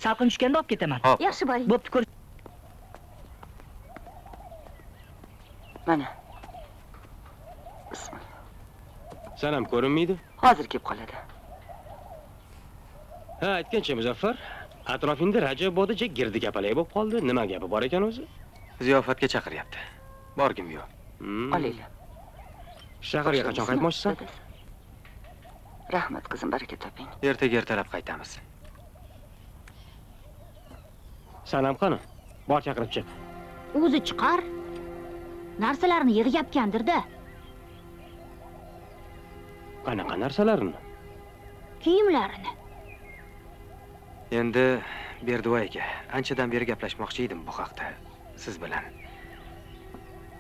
salqin tushganda olib ketaman. Yaxshi boring. Bo'pti, ko'r. Mana. Sen ham ko'rinmaydi? Hozir kelib qoladi. Ha, aytgancha Muzaffar, atrofingda Rajabbodacha girdi gapalay bo'lib qoldi. Nima gapi bor ekan o'zi? Ziyofatga chaqiryapti. Borgim yo'q. Olaylar. Shaharga qachon qaytmoqchisan? Rahmat qizim, baraka toping. Ertaga ertalab qaytamiz. Sen ham qani? Bor chaqirib chiq. O'zi chiqar. Narsalarni yig'yapgandir-da. Qanaqa narsalarni? Kiyimlarini. Endi Berdivoy aka, anchadan beri gaplashmoqchi edim bu haqda siz bilan.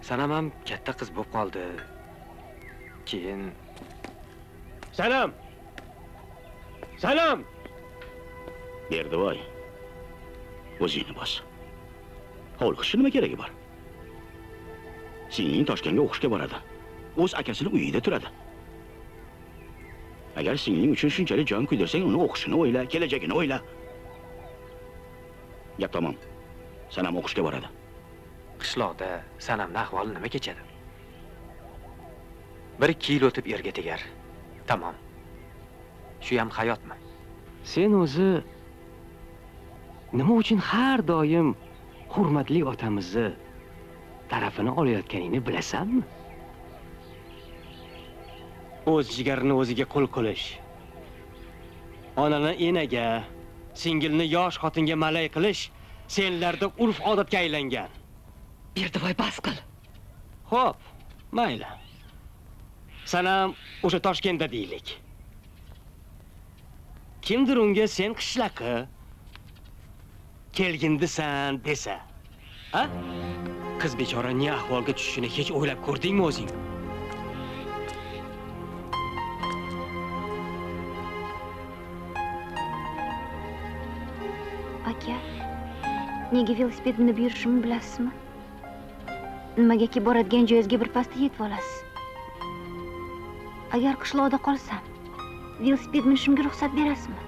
Sanam ham katta qiz bo'lib qoldi. Keyin Salom. Salom. Berdivoy. O'zingni bos. Hovliqishni nima keragi bor? Singling Toshkentga o'qishga boradi. O'z akasining uyida turadi. Agar singling uchun shunchalik jon kuydirsang, uni o'qishini o'yla, kelajagini o'yla. Gap tamom. Sanam o'qishga boradi. qishloqda Sanamning ahvoli nima kechadi? 1-2 yil o'tib erga tegar. Tamom. Shu ham hayotmi? Sen o'zi nima uchun har doim hurmatli otamizni tarafini olayotganingni bilasanmi? O'z jigarini o'ziga qul qilish, onani enaga, singilni yosh xotinga malay qilish senlarda urf-odatga aylangan. Berdivoy, bas qil. Xo'p, mayli. Sanam o'sha Toshkentda deylik. Kimdir unga sen qishlaqi kelgindisan desa, ha? Qiz bechora ne ahvolga tushishini hech o'ylab ko'rdingmi o'zing? Aka, nega velosiped minib yurishimni bilasizmi? Nimagaki boradigan joyingizga bir pasda yetib olasiz. Agar qishloqda qolsam, velosiped minishimga ruxsat berasizmi?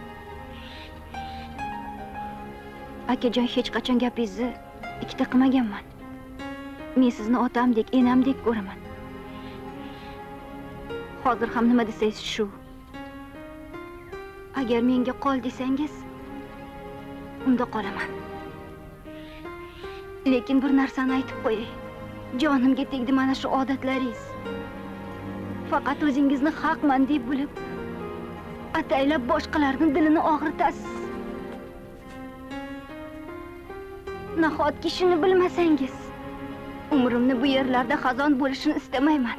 Akajon, hech qachon gapingizni ikkita qilmaganman. Men sizni otamdek, enamdek ko'raman. Hozir ham nima desangiz shu. Agar menga qol desangiz, unda qolaman. Lekin bir narsani aytib qo'yay. Jonimga tegdi mana shu odatlaringiz. Faqat o'zingizni haqman deb bilib, ataylab boshqalarning dilini og'ritasiz. Nahotki shuni bilmasangiz, umrimni bu yerlarda xazon bo'lishini istamayman.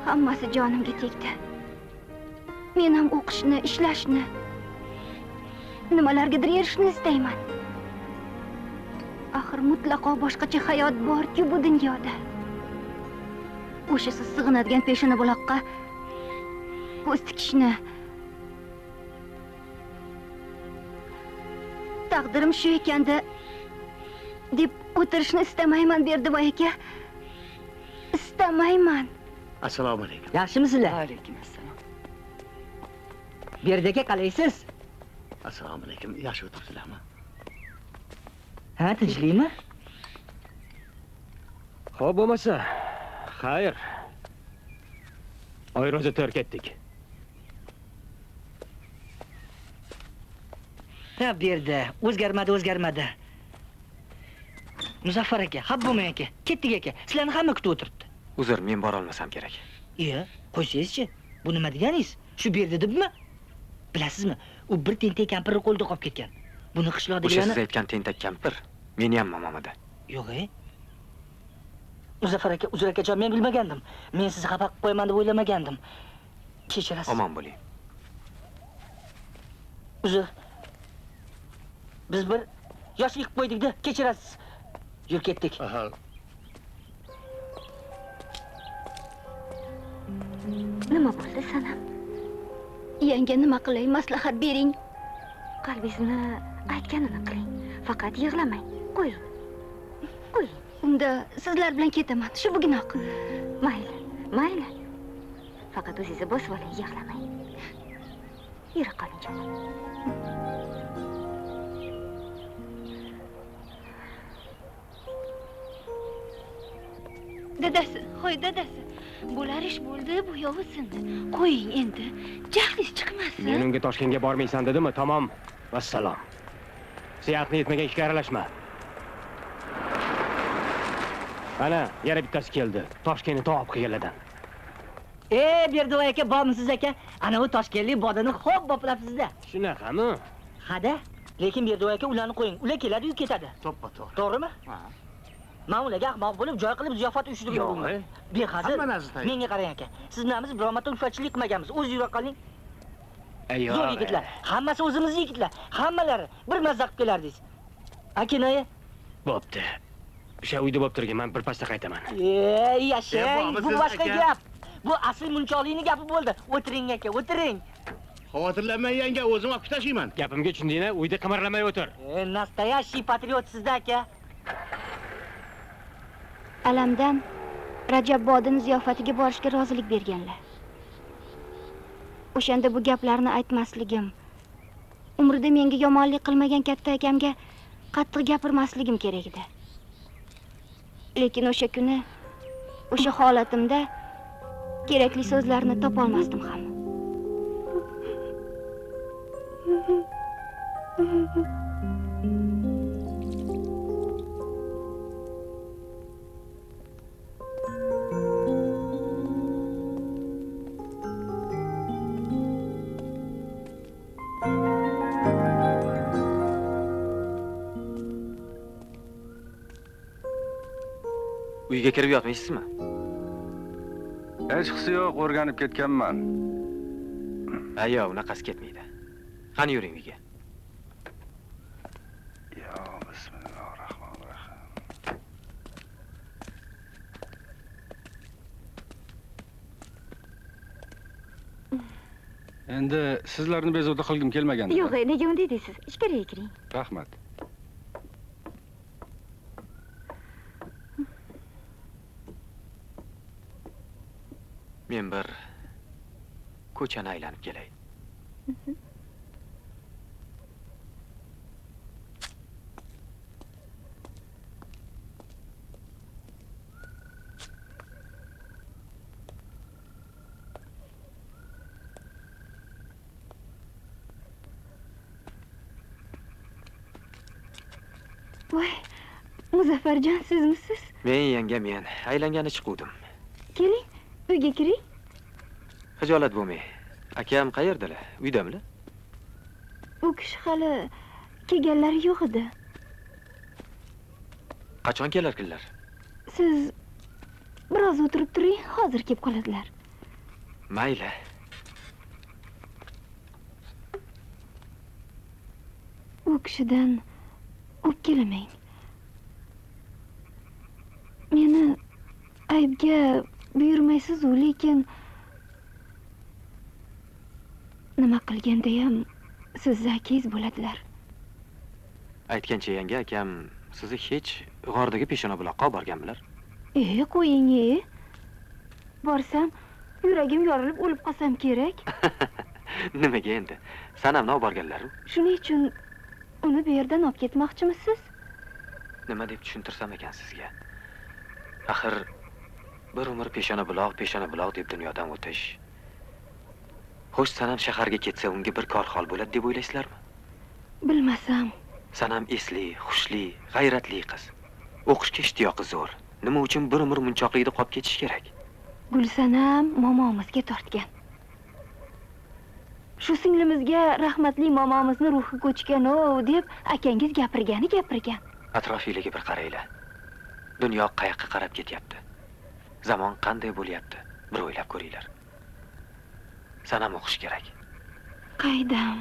Hammasi jonimga tegdi. Men ham o'qishni, ishlashni, nimalargadir erishishni istayman. Axir mutlaqo boshqacha hayot bor-ku bu dunyoda. O'sha siz sig'inadigan peshona buloqqa ko'z tikishni, taqdirim shu ekanda deb o'tirishni istamayman, Berdivoy aka. Istamayman. Assalomu alaykum. Yaxshimisizlar? Alaykum assalom. Berdi aka, qalaysiz? Assalomu alaykum. Yaxshi o'tiribsizlarmi? Ha, tinchlikmi? Xo'p bo'lmasa, xayr. Hoy, ro'za to'r ketdik. Ha, berdi. O'zgarmadi. Muzaffar aka, Habbomay aka, ketdik aka. Sizlarni hamma kutib o'tiribdi. Uzr, men bora olmasam kerak. Iya, qo'ysangizchi. Bu nima deganingiz? Shu berdi debmi? Bilasizmi? U bir tentak kampirni qo'lda qolib ketgan. Buni O'sha qishloqdagilarni... siz aytgan tentak kampir meni ham mamamidi. Yo'q-e. Muzaffar aka, uzr akajon, men bilmagandim. Men sizni xafa qilib qo'yaman deb o'ylamagandim. Kechirasiz. Omon bo'ling. Uzr. Biz bir yoshlik qilib qo'ydik-da, kechirasiz. Yur ketdik. Nima bo'ldi Sanam? Yanga nima qilay, maslahat bering. Qalbingizni aytganini qiling. Faqat yig'lamang. Qo'ying. Unda sizlar bilan ketaman. Shu buginoq. Mayli. Faqat o'zingizni bosib oling, yig'lamang. Yura qoling jonim. Dadasi. Bo'lar ish bo'ldi, bu yovi sindi. Qo'ying endi. Jahlingiz chiqmasin. Men unga Toshkentga bormaysan dedimi? Tamom. Vassalom. Siyaqni yetmagan ishga aralashma. Ana, yana bittasi keldi. Toshkentni topib kelganlardan. Berdivoy aka, bormisiz aka? Ana u toshkentlik bodini xo'p boplabsiz-da. Shunaqami? Ha-da. Lekin Berdivoy aka, ularni qo'ying. Ular keladi-yu ketadi. To'ppa-to'g'ri. To'g'rimi? Ha. Men ularga ahmoq bo'lib, joy qilib ziyofat uyushtirib yuribman. Behazil. Hamma narsa tayyor. Menga qarang aka. Siz namiz biror marta ulfatchilik qilmaganmiz. O'z yura qoling. Zo'r yigitlar. Hammasi o'zimizning yigitlar. Hammalari bir mazza qilib kelardingiz. Akinoyi. Bo'pti. O'sha uyda bo'lib turgan, men bir pasda qaytaman. Yashang. Bu boshqa gap. Bu asl munchoqlikning gapi bo'ldi. O'tiring aka, o'tiring. Xavotirlanmang yanga, o'zim olib tashiyman. Gapimga tushundingmi? Uyda qimirlamay o'tir. Nastoyashi patriot sizda aka. Alamdan Rajab bodini ziyofatiga borishga rozilik berganlar. O'shanda bu gaplarni aytmasligim, umrida menga yomonlik qilmagan katta akamga qattiq gapirmasligim kerak edi. Lekin o'sha kuni, o'sha holatimda kerakli so'zlarni topa olmasdim ham. Uyga kirib yotmaysizmi? Hech qisi yo'q, o'rganib ketganman. Yo'q, unaqasi ketmaydi. Qani yuring uyga. Yo, bismillahirrohmanirrohim. Endi sizlarni bezovta qilgim kelmagandi. Yo'q, nega unday deysiz? Ichkariga kiring. Rahmat. Men bir ko'chani aylanib kelay. Voy, Muzaffarjon, sizmisiz? Men yangam, men aylangani chiquvdim. Keling, uyga kiring. Xijolat bo'lmay. Akam qayerdalar? Uydamilar? U kishi hali kelganlari yo'q edi. Qachon kelarkinlar? Siz biroz o'tirib turing, hozir kelib qoladilar. Mayli. U kishidan o'pkalamang. Meni aybga buyurmaysiz-u, lekin nima qilganda ham siz zakiz bo'ladilar. Aytgancha yanga, akam sizni hech g'ordagi peshona buloqqa olib borganmilar? Qo'ying. Borsam, yuragim yorilib o'lib qolsam kerak. Nimaga endi? Sanamni olib borganlar. Shuning uchun uni bu yerdan olib ketmoqchimisiz? Nima deb tushuntirsam ekan sizga? Axir bir umr peshona buloq deb dunyodan o'tish Xo'sh, Sanam shaharga ketsa unga bir kor hol bo'ladi deb o'ylaysizlarmi? Bilmasam. Sanam esli, xushli, g'ayratli qiz. O'qishga ishtiyoqi zo'r. Nima uchun bir umr munchoqlikda qolib ketish kerak? Gulsanam momomizga tortgan. Shu singlimizga rahmatli momomizni ruhi ko'chgan-o deb akangiz gapirgan. Atrofiyaga bir qaranglar. Dunyo qayoqqa qarab ketyapti? Zamon qanday bo'lyapti? Bir o'ylab ko'ringlar. Sanam o'qish kerak. Qaydam?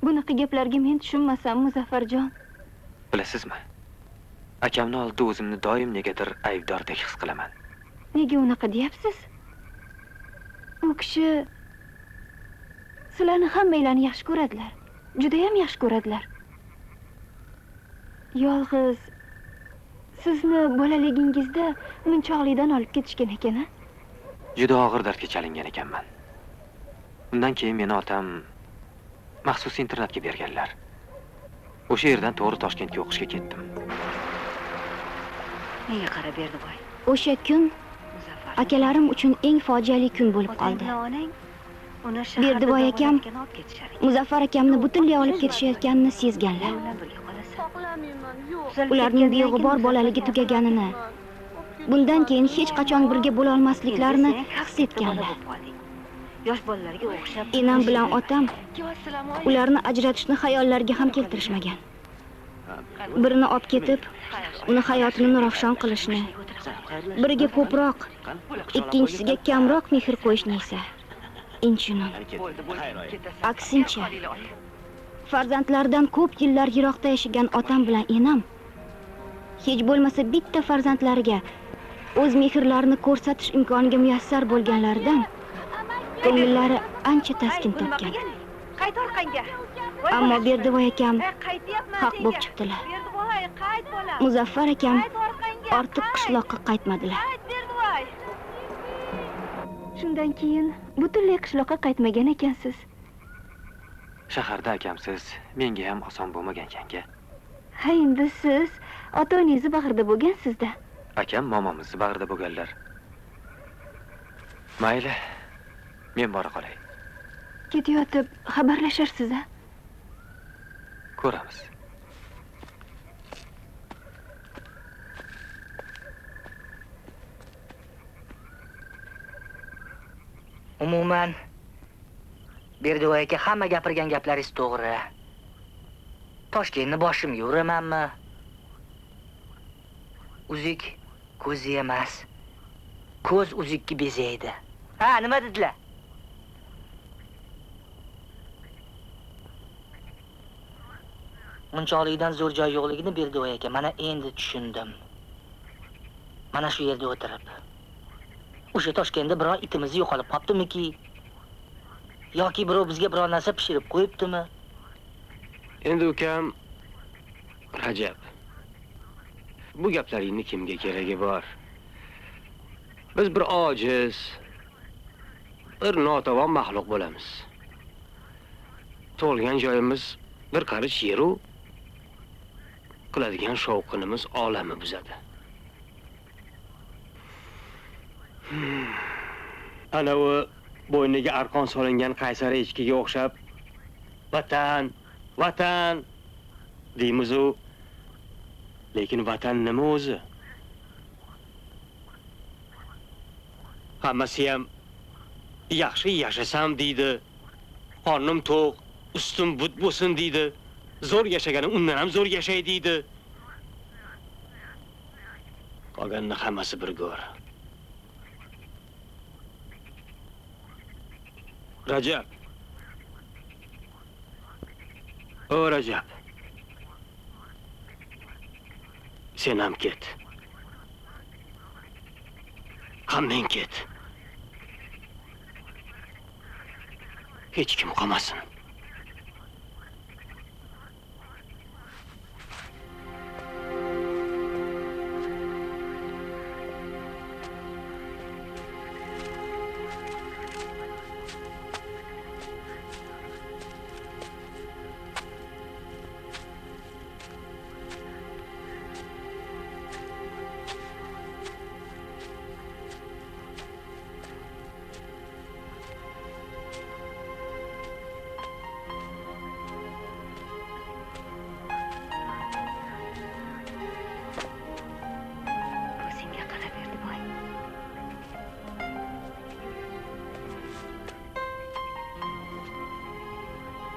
Bunaqa gaplarga men tushunmasam, Muzaffarjon. Bilasizmi? Akamni oldida o'zimni doim negadir aybdordek his qilaman. Nega unaqa deyapsiz? U kishi sizlarni hammanglarni yaxshi ko'radilar. Juda ham yaxshi ko'radilar. Yolg'iz sizni bolaligingizda munchoqlikdan olib ketishgan ekan-a? Juda og'ir dardga chalingan ekanman. Undan keyin meni otam maxsus internatga berganlar. O'sha yerdan to'g'ri Toshkentga o'qishga ketdim. Menga qarab Berdivoy. O'sha kun akalarim uchun eng fojiali kun bo'lib qoldi. Berdivoy akam Muzaffar akamni butunlay olib ketishayotganini sezganlar. Ularning beg'ubor bolaligi tugaganini, bundan keyin hech qachon birga bo'la olmasliklarini his etganlar. Yosh bolalarga o'xshab Enam bilan otam ularni ajratishni xayollariga ham keltirishmagan. Birini olib ketib, uni hayotini nurafshon qilishni, biriga ko'proq, ikkinchisiga kamroq mehr qo'yishni esa inchunun. Aksincha, farzandlaridan ko'p yillar yiroqda yashagan otam bilan enam hech bo'lmasa bitta farzandlariga o'z mehrlarini ko'rsatish imkoniga muyassar bo'lganlaridan ko'ngillari ancha taskin topgan. Qayt orqangga. Ammo Berdivoy akam haq bo'lib chiqdilar. Muzaffar akam ortiq qishloqqa qaytmadilar. Shundan keyin butunlay qishloqqa qaytmagan ekansiz. Shaharda akamsiz menga ham oson bo'lmagan ekan-ku. Ha, endi siz ota-onangizni bag'rida bo'lgansiz-da. Akam momomizni bag'rida bo'lganlar. Mayli, men bora qolay. Ketayotib xabarlasharsiz-a? Ko'ramiz. Umuman Berdivoy aka hamma gapirgan gaplaringiz to'g'ri. Toshkentni boshimga uramanmi? Uzik ko'zi emas. Ko'z uzikki bezaydi. Ha, nima dedilar? Munchoqlikdan zo'r joy yo'qligini Berdivoy aka mana endi tushundim. Mana shu yerda o'tirib. O'sha Toshkentda biror itimiz yo'qolib qoptimi-ki? Yoki birov bizga biror narsa pishirib qo'yibdimi? Endi ukam Rajab. Bu gaplaringni kimga keragi bor? Biz bir ojiz, bir notavon maxluq bo'lamiz. Tug'ilgan joyimiz bir qarich yer-u qiladigan shovqinimiz olami buzadi. Ana u bo'yniga arqon solingan qaysar echkiga o'xshab vatan, vatan deymiz-u. Lekin vatan nima o'zi? Hammasi ham yaxshi yashasam deydi. Qornim to'q, ustim but bo'lsin deydi. Zo'r yashaganim undan ham zo'r yashay deydi. Qolganning hammasi bir go'r. Rajab. O Rajab. Sen ham ket. Hammang ket. Hech kim qolmasin.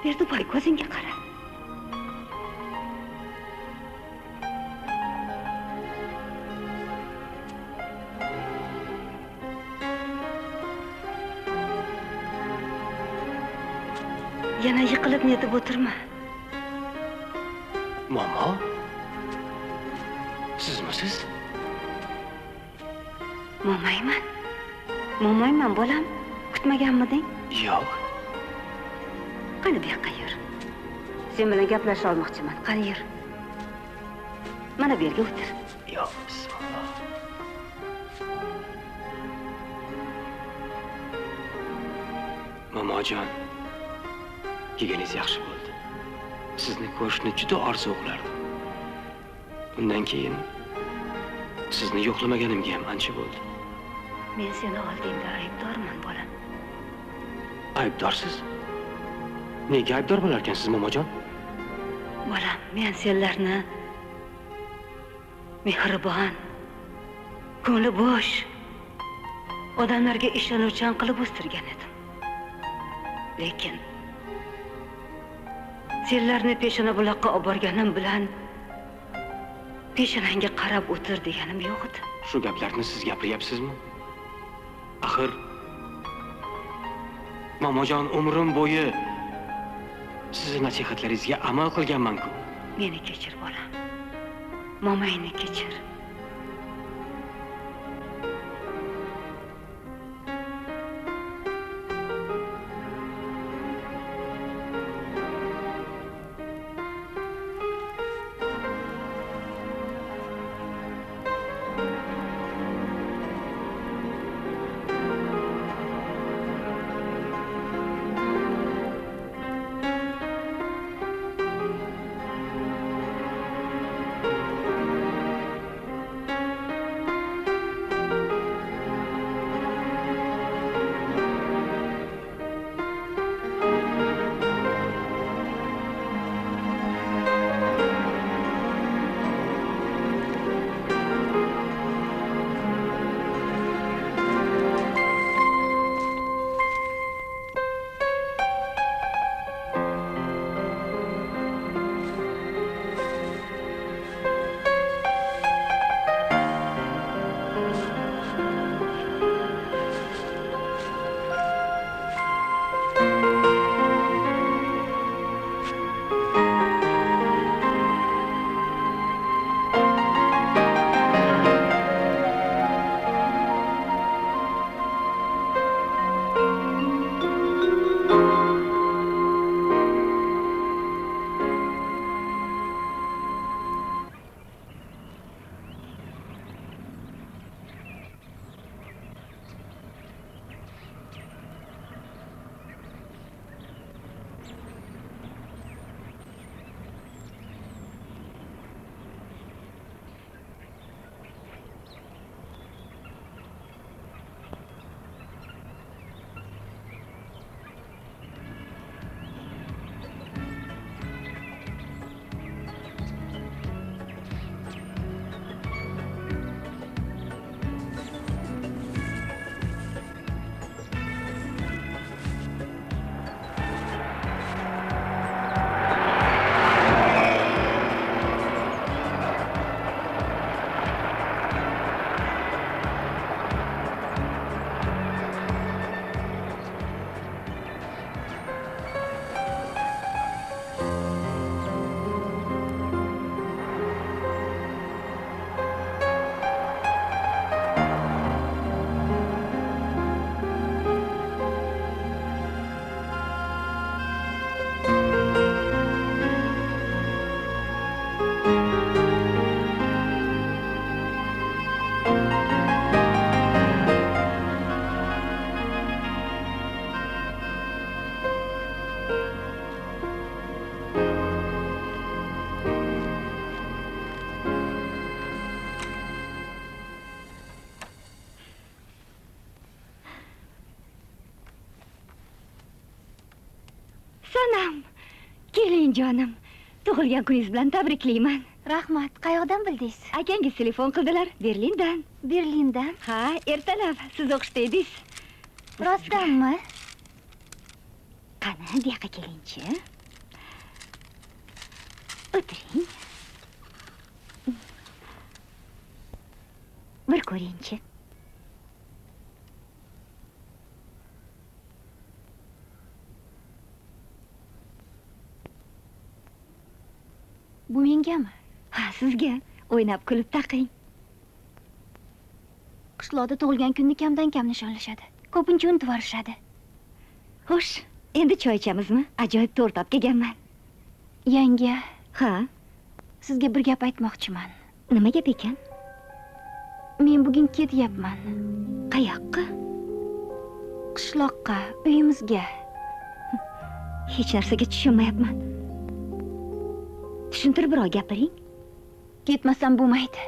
Berdiboy, ko'zingga qara. Yana yiqilib netib o'tirma. Momo? Sizmisiz? Momayman. Momayman, bolam. Kutmaganmiding? Yo'q. Qani bu yoqqa yur. Sen bilan gaplasha olmoqchiman. Qani yur. Mana bu yerga o'tir. Yo'q, bismillah. Momojon, kelganingiz yaxshi bo'ldi. Sizni ko'rishni juda orzu qilardim. Undan keyin sizni yo'qlamaganimga ham ancha bo'ldi. Men seni oldingda aybdorman, bolam. Aybdorsiz? Nega aybdor bo'lar ekansiz, momojon? Bolam, men senlarni mehribon, ko'ngli bo'sh, odamlarga ishonuvchan qilib o'stirgan edim. Lekin senlarni peshona buloqqa olib borganim bilan peshonangga qarab o'tir deganim yo'q edi. Shu gaplarni siz gapiryapsizmi? Axir momojon, umrim bo'yi sizning nasihatlaringizga amal qilganman-ku. Meni kechir, bolam. Momayni kechir. Sonam, keling jonim. Tug'ilgan kuningiz bilan tabriklayman. Rahmat. Qayoqdan bildingiz? Akangiz telefon qildilar, Berlindan. Berlindan? Ha, ertalab siz o'qishda edingiz. Rostdanmi? Qani, bu yoqqa kelingchi. O'tiring. Bir ko'ringchi. Bu mengami? Ha, sizga. O'ynab kulib taqing. Qishloqda tug'ilgan kunni kamdan kam nishonlashadi. Ko'pincha unutib yuborishadi. Xo'sh, endi choy ichamizmi? Ajoyib to'rt olib kelganman. Yanga. Ha? Sizga bir gap aytmoqchiman. Nima gap ekan? Men bugun ketyapman. Qayoqqa? Qishloqqa, uyimizga. Hech narsaga tushunmayapman. Tushuntiribroq gapiring. Ketmasam bo'lmaydi.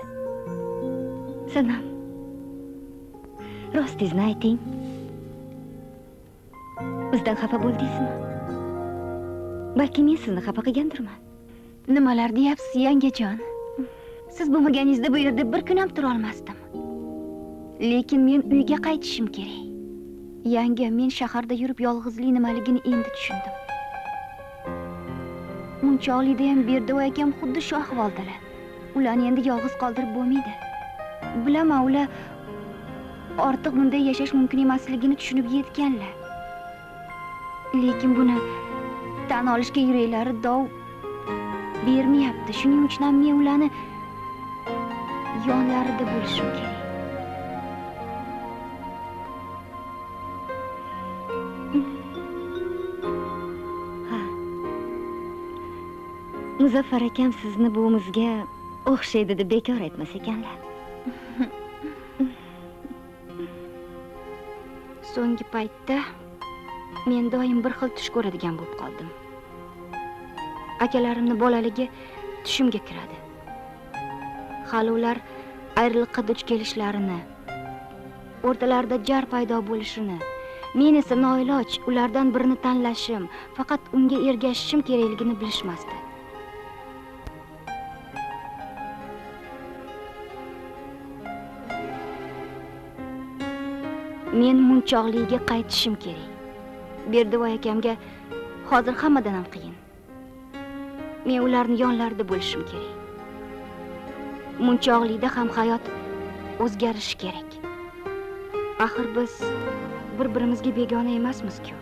Sanam. Rostingizni ayting. Bizdan xafa bo'ldingizmi? Balki men sizni xafa qilgandirman. Nimalar deyapsiz, yangajon? Siz bo'lmaganingizda bu yerda bir kun ham tura olmasdim. Lekin men uyga qaytishim kerak. Yanga, men shaharda yurib yolg'izlik nimaligini endi tushundim. Munchoqlikda ham Berdivoy akam xuddi shu ahvoldalar. Ularni endi yolg'iz qoldirib bo'lmaydi. Bilaman, ular ortiq bunday yashash mumkin emasligini tushunib yetganlar. Lekin buni tan olishga yuraklari dov bermayapti. Shuning uchun ham men ularni yonlarida bo'lishim kerak. Ha. Muzaffar akam sizni buvimizga o'xshaydi deb bekor aytmas ekanlar. So'nggi paytda men doim bir xil tush ko'radigan bo'lib qoldim. Akalarimni bolaligi tushimga kiradi. Hali ular ayriliqqa duch kelishlarini, o'rtalarida jar paydo bo'lishini, men esa noiloj ulardan birini tanlashim, faqat unga ergashishim kerakligini bilishmasdi. Men munchoqligiga qaytishim kerak. Berdivoy akamga hozir hammadan ham qiyin. Men ularni yonlarida bo'lishim kerak. Munchoqlikda ham hayot o'zgarishi kerak. Axir biz bir-birimizga begona emasmiz-ku.